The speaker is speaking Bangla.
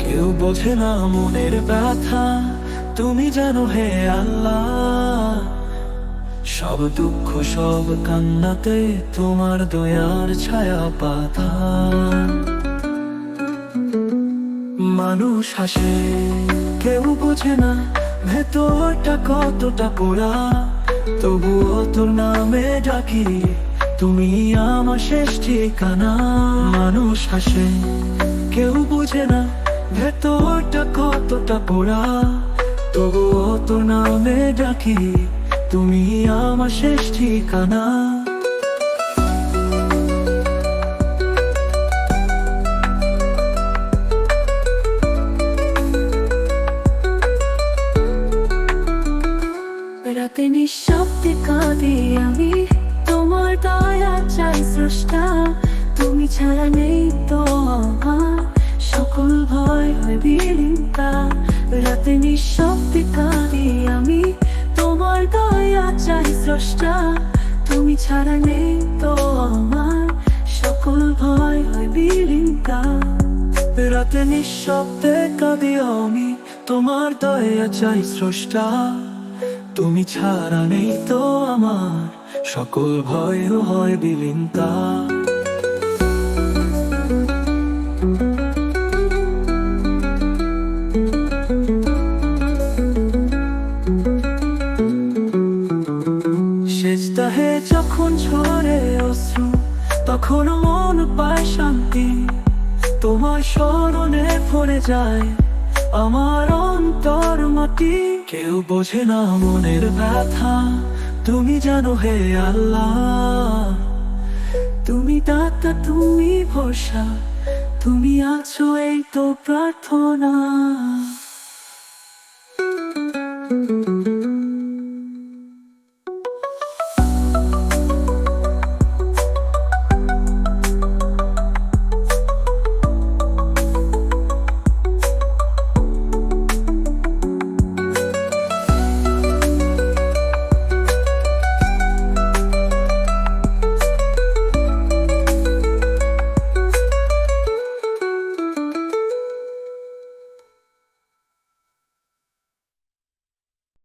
কেউ বোঝে না মনের ব্যথা, তুমি জানো হে আল্লাহ। সব দুঃখ সব কান্নাতে তোমার দয়ার ছায়া পাতা। মানুষ হাসে কেউ বোঝে না ভেতরটা কতটা পোড়া, তবুও তোর নামে ডাকি, তুমি আমার শেষ ঠিকানা। মানুষ হাসে কেউ বোঝে না ভেতরটা কতটা পোড়া, তবুও তোর নামে ডাকি, তুমি আমার শেষ ঠিকানা। রাতে নিঃশব্দে কাঁদি আমি, তোমার দয়া চাই স্রষ্টা। তুমি ছাড়া নেই তো আমার, সকল ভয় হয় বিলীনতা। রাতে নিঃশব্দে কাঁদি আমি, তোমার দয়া চাই স্রষ্টা। তুমি ছাড়া নেই তো আমার, সকল ভয় হয় বিলীনতা। রাতে নিঃশব্দে কাঁদি আমি, তোমার দয়া চাই স্রষ্টা। তুমি ছাড়া নেই তো আমার, সকল ভয় হয় বিলীনতা। সেজদাহে যখন ঝরে অশ্রু, তখন মন পায় শান্তি। তোমার স্মরণে ভরে যায় আমার অন্তর মাটি। কেউ বোঝে না মনের ব্যথা, তুমি জানো হে আল্লাহ। তুমি দাতা, তুমি ভরসা, তুমি আছো এই তো প্রার্থনা।